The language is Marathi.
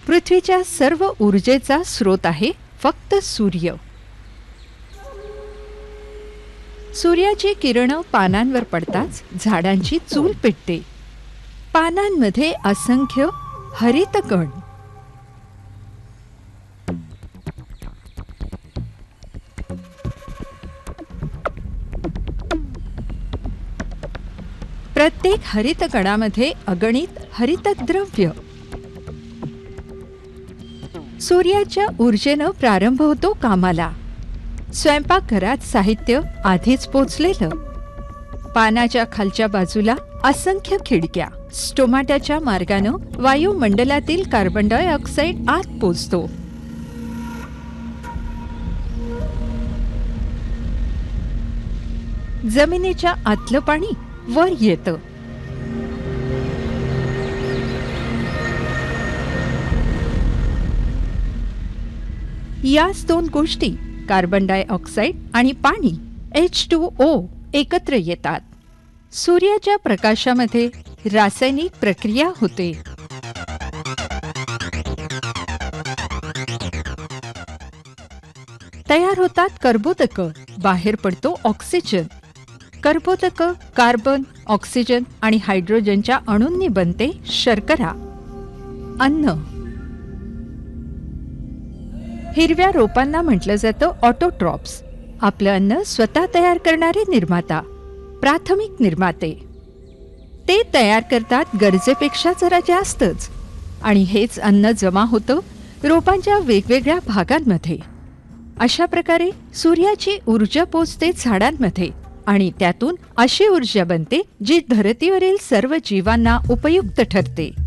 पृथ्वीच्या सर्व ऊर्जेचा स्रोत आहे फक्त सूर्य. सूर्याची किरणं पानांवर पडताच झाडांची चूल पेटते. पानांमध्ये असंख्य हरित कण. प्रत्येक हरित कणामध्ये अगणित हरितद्रव्य. सूर्याच्या ऊर्जेनं प्रारंभ होतो कामाला. स्वयंपाकघरात साहित्य आधीच पोचलेलं. पानाच्या खालच्या बाजूला असंख्य खिडक्या. स्टोमाटाच्या मार्गानं वायुमंडलातील कार्बन डायऑक्साईड आत पोचतो. जमिनीच्या आतलं पाणी वर येतं. याच दोन गोष्टी कार्बन डायऑक्साईड आणि पाणी H2O एकत्र येतात. सूर्याच्या प्रकाशामध्ये रासायनिक प्रक्रिया होते. तयार होतात कर्बोदकं. बाहेर पडतो ऑक्सिजन. कर्बोदकं कार्बन, ऑक्सिजन आणि हायड्रोजनच्या अणूंनी बनते शर्करा, अन्न. हिरव्या रोपांना म्हटलं जातं ऑटोट्रॉप्स. आपलं अन्न स्वतः तयार करणारे निर्माता, प्राथमिक निर्माते. ते तयार करतात गरजेपेक्षा जरा जास्तच, आणि हेच अन्न जमा होतं रोपांच्या वेगवेगळ्या भागांमध्ये. अशा प्रकारे सूर्याची ऊर्जा पोचते झाडांमध्ये, आणि त्यातून अशी ऊर्जा बनते जी धरतीवरील सर्व जीवांना उपयुक्त ठरते.